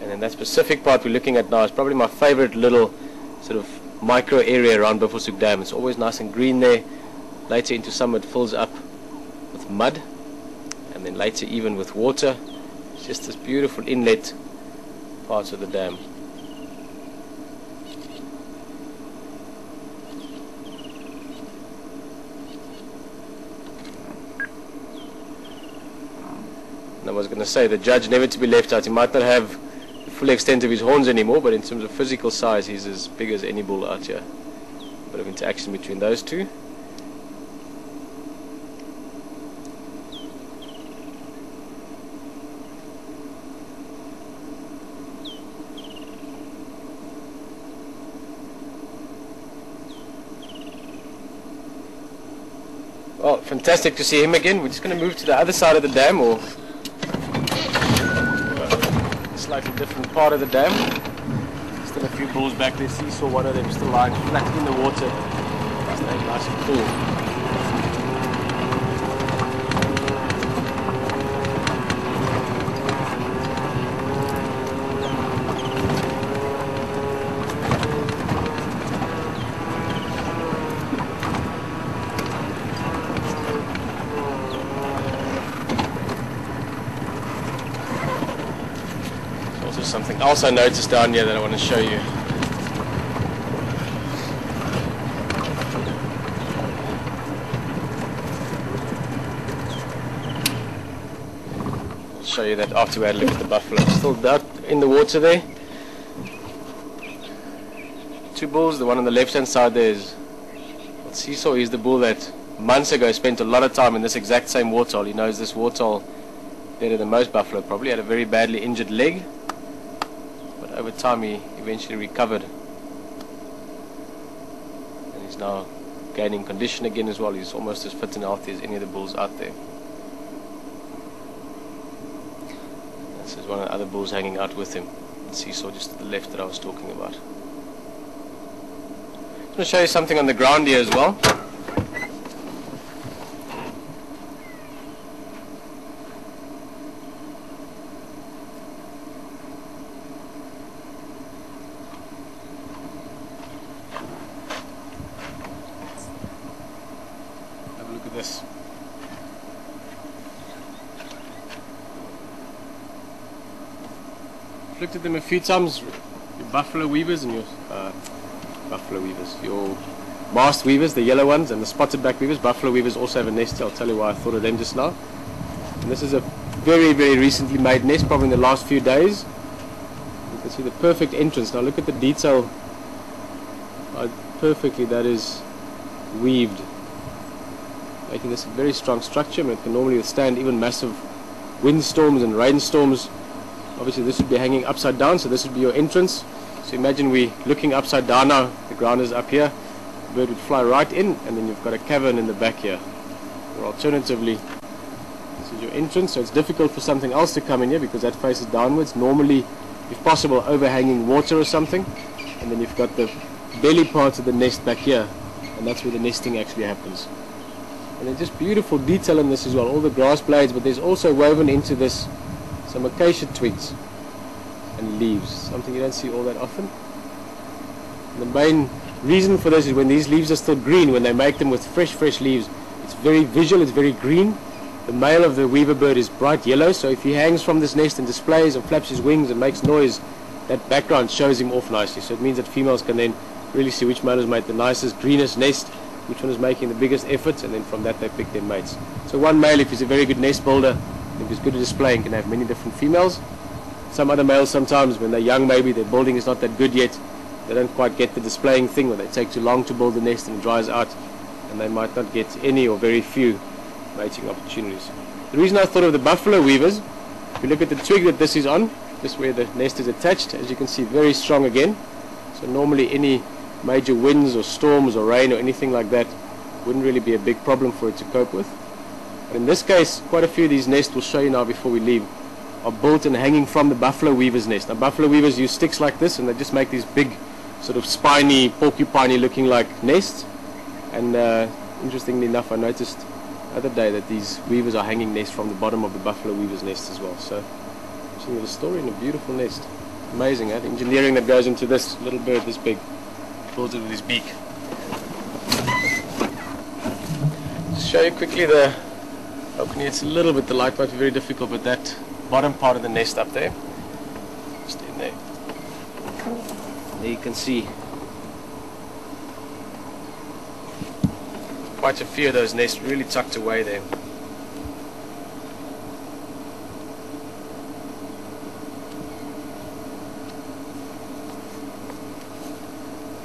And then that specific part we're looking at now is probably my favorite little sort of micro area around Buffelshoek Dam. It's always nice and green there. Later into summer it fills up with mud, and then later even with water. It's just this beautiful inlet parts of the dam. And I was going to say, the judge never to be left out. He might not have the full extent of his horns anymore, but in terms of physical size he's as big as any bull out here. A bit of interaction between those two. Well, fantastic to see him again. We're just going to move to the other side of the dam, or a slightly different part of the dam. Still a few bulls back there. See, saw one of them still lying flat in the water, staying nice and cool. Something else I noticed down here that I want to show you. I'll show you that after we had a look at the buffalo. Still out in the water there. Two bulls, the one on the left hand side there is what Seesaw is the bull that months ago spent a lot of time in this exact same waterhole. He knows this waterhole better than most buffalo probably. Had a very badly injured leg. Over time he eventually recovered, and he's now gaining condition again as well. He's almost as fit and healthy as any of the bulls out there. This is one of the other bulls hanging out with him. Seesaw just to the left that I was talking about. I'm going to show you something on the ground here as well. This. I've looked at them a few times, your buffalo weavers and your your masked weavers, the yellow ones, and the spotted back weavers. Buffalo weavers also have a nest here. I'll tell you why I thought of them just now. And this is a very, very recently made nest, probably in the last few days. You can see the perfect entrance. Now look at the detail, how perfectly that is weaved, making this a very strong structure. I mean, it can normally withstand even massive windstorms and rainstorms. Obviously this would be hanging upside down, so this would be your entrance. So imagine we're looking upside down now, the ground is up here, the bird would fly right in, and then you've got a cavern in the back here. Or alternatively, this is your entrance, so it's difficult for something else to come in here because that faces downwards, normally if possible overhanging water or something. And then you've got the belly part of the nest back here, and that's where the nesting actually happens. And there's just beautiful detail in this as well, all the grass blades, but there's also woven into this some acacia twigs and leaves, something you don't see all that often. And the main reason for this is when these leaves are still green, when they make them with fresh leaves, it's very visual, it's very green. The male of the weaver bird is bright yellow, so if he hangs from this nest and displays and flaps his wings and makes noise, that background shows him off nicely. So it means that females can then really see which male has made the nicest, greenest nest, which one is making the biggest efforts, and then from that they pick their mates. So one male, if he's a very good nest builder, if he's good at displaying, can have many different females. Some other males sometimes, when they're young maybe, their building is not that good yet, they don't quite get the displaying thing, or they take too long to build the nest and it dries out, and they might not get any or very few mating opportunities. The reason I thought of the buffalo weavers, if you look at the twig that this is on, this where the nest is attached, as you can see, very strong again. So normally any major winds or storms or rain or anything like that wouldn't really be a big problem for it to cope with. But in this case, quite a few of these nests, we'll show you now before we leave, are built and hanging from the buffalo weaver's nest. Now buffalo weavers use sticks like this, and they just make these big sort of spiny, porcupiney looking like nests. And interestingly enough, I noticed the other day that these weavers are hanging nests from the bottom of the buffalo weaver's nest as well. So, seeing the story in a beautiful nest. Amazing, eh? The engineering that goes into this little bird this big. Builds it with his beak. Just show you quickly the balcony. It's a little bit, the light might be very difficult, but that bottom part of the nest up there, just in there. There you can see quite a few of those nests really tucked away there.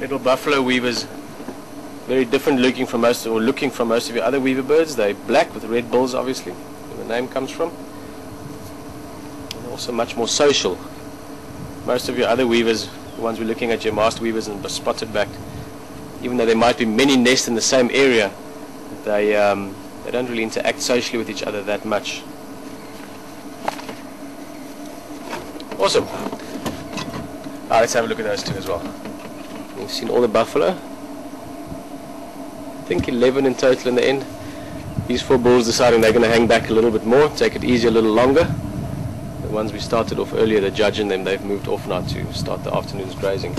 Little buffalo weavers, very different looking from most of your other weaver birds. They're black with red bills, obviously, where the name comes from. And also much more social. Most of your other weavers, the ones we're looking at, your masked weavers and spotted back, even though there might be many nests in the same area, they don't really interact socially with each other that much. Awesome. Let's have a look at those two as well. You've seen all the buffalo. I think 11 in total in the end. These 4 bulls deciding they're going to hang back a little bit more, take it easy a little longer. The ones we started off earlier, the judge and them, they've moved off now to start the afternoon's grazing.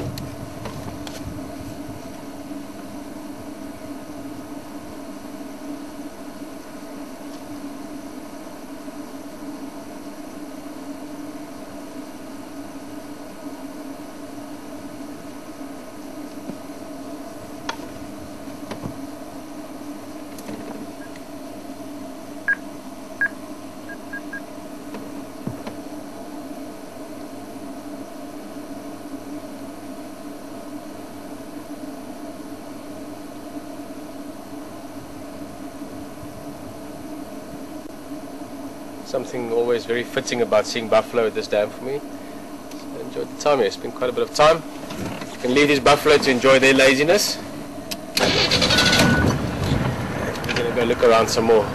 Something always very fitting about seeing buffalo at this dam for me. So I enjoyed the time here, spent quite a bit of time. You can leave these buffalo to enjoy their laziness. We're going to go look around some more.